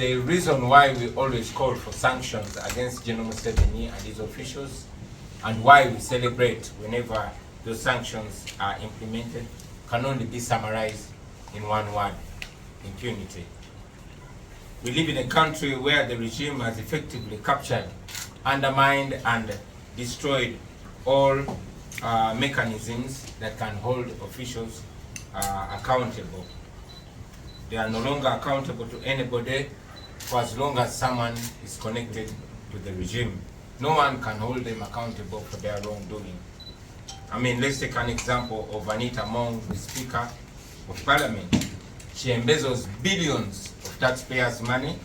the reason why we always call for sanctions against General Museveni and his officials, and why we celebrate whenever those sanctions are implemented, can only be summarized in one word: impunity. We live in a country where the regime has effectively captured, undermined, and destroyed all mechanisms that can hold officials accountable. They are no longer accountable to anybody for as long as someone is connected to the regime. No one can hold them accountable for their wrongdoing. I mean, let's take an example of Anita Among, the Speaker of Parliament. She embezzles billions of taxpayers' money,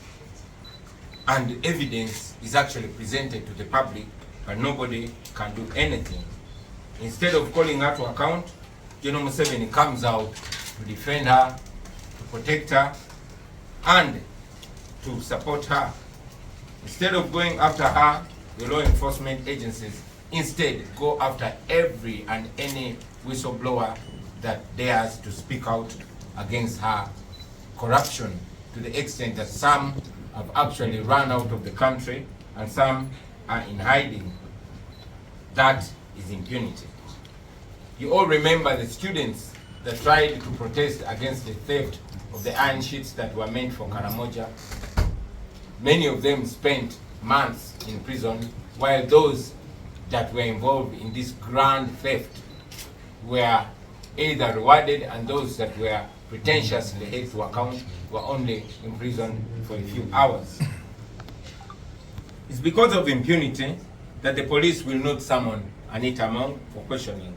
and evidence is actually presented to the public, but nobody can do anything. Instead of calling her to account, General Museveni comes out to defend her, to protect her, and to support her. Instead of going after her, the law enforcement agencies instead go after every and any whistleblower that dares to speak out against her corruption, to the extent that some have actually run out of the country and some are in hiding. That is impunity. You all remember the students that tried to protest against the theft of the iron sheets that were meant for Karamoja. Many of them spent months in prison, while those that were involved in this grand theft were either rewarded, and those that were pretentiously held to account were only in prison for a few hours. It's because of impunity that the police will not summon Anita Among for questioning.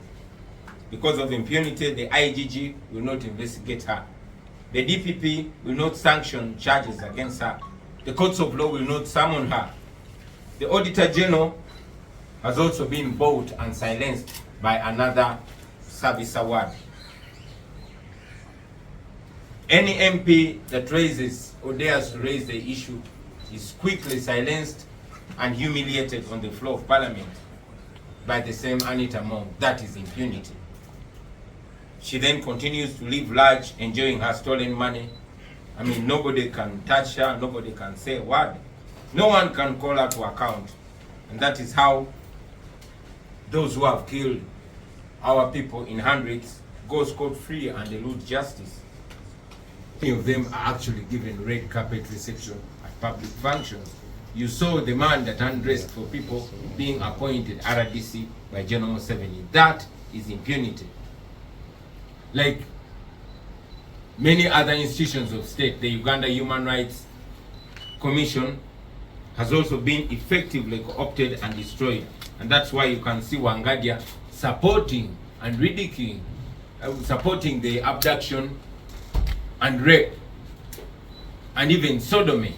Because of impunity, the IGG will not investigate her. The DPP will not sanction charges against her. The courts of law will not summon her. The Auditor General has also been bought and silenced by another service award. Any MP that raises or dares to raise the issue is quickly silenced and humiliated on the floor of Parliament by the same Anita Among. That is impunity. She then continues to live large, enjoying her stolen money. I mean, nobody can touch her, nobody can say a word. No one can call her to account. And that is how those who have killed our people in hundreds go scot-free and elude justice. Many of them are actually given red carpet reception at public functions. You saw the man that undressed for people being appointed RDC by General Museveni. That is impunity. Like many other institutions of state, the Uganda Human Rights Commission has also been effectively co-opted and destroyed. And that's why you can see Wangadia supporting and ridiculing, supporting the abduction and rape and even sodomy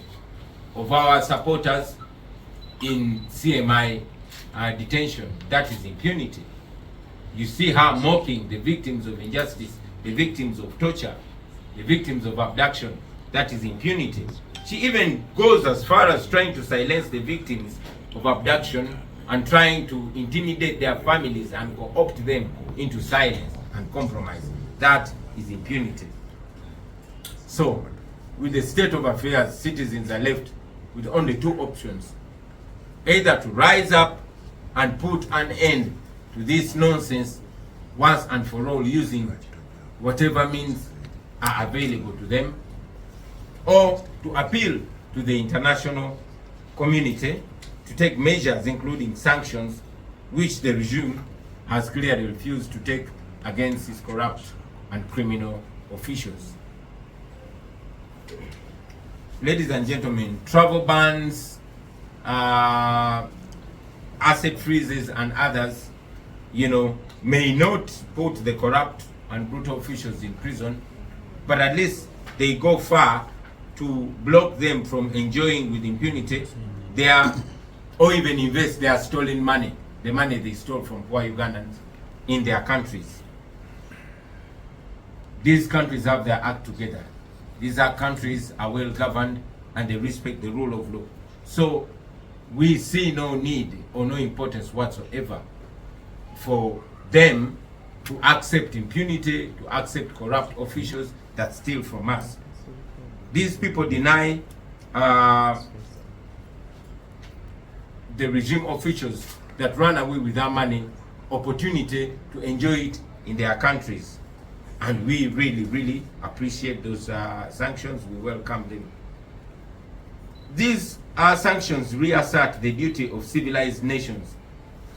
of our supporters in CMI detention. That is impunity. You see her mocking the victims of injustice, the victims of torture, the victims of abduction. That is impunity. She even goes as far as trying to silence the victims of abduction and trying to intimidate their families and co-opt them into silence and compromise. That is impunity. So, with the state of affairs, citizens are left with only two options: either to rise up and put an end to this nonsense once and for all, using whatever means are available to them, or to appeal to the international community to take measures including sanctions, which the regime has clearly refused to take against its corrupt and criminal officials. Ladies and gentlemen, travel bans, asset freezes and others, may not put the corrupt and brutal officials in prison, but at least they go far to block them from enjoying with impunity their, or even invest their stolen money, the money they stole from poor Ugandans, in their countries. These countries have their act together. These countries are well governed and they respect the rule of law. So we see no need or no importance whatsoever for them to accept impunity, to accept corrupt officials that steal from us. These people deny the regime officials that run away with our money opportunity to enjoy it in their countries. And we really, really appreciate those sanctions. We welcome them. These sanctions reassert the duty of civilized nations,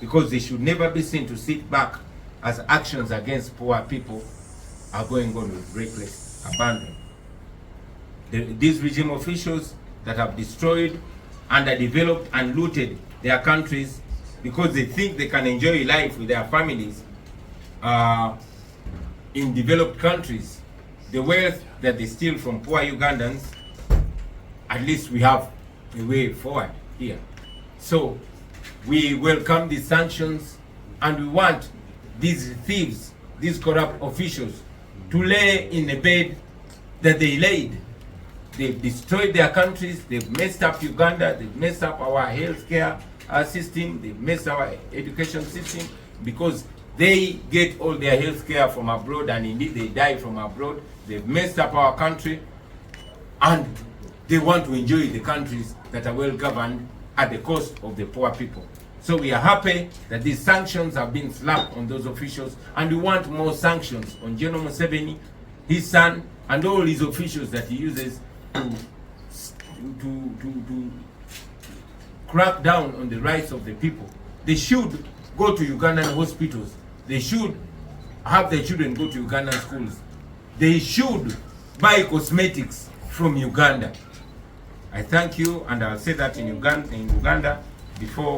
because they should never be seen to sit back as actions against poor people are going on with reckless abandon. These regime officials that have destroyed, underdeveloped and looted their countries because they think they can enjoy life with their families in developed countries, the wealth that they steal from poor Ugandans, at least we have a way forward here. So we welcome these sanctions, and we want these thieves, these corrupt officials, to lay in the bed that they laid. They've destroyed their countries, they've messed up Uganda, they've messed up our healthcare system, they've messed our education system, because they get all their healthcare from abroad, and indeed they die from abroad. They've messed up our country, and they want to enjoy the countries that are well governed at the cost of the poor people. So we are happy that these sanctions have been slapped on those officials, and we want more sanctions on General Museveni, his son, and all his officials that he uses to crack down on the rights of the people. They should go to Ugandan hospitals. They should have their children go to Ugandan schools. They should buy cosmetics from Uganda. I thank you, and I'll say that in Uganda before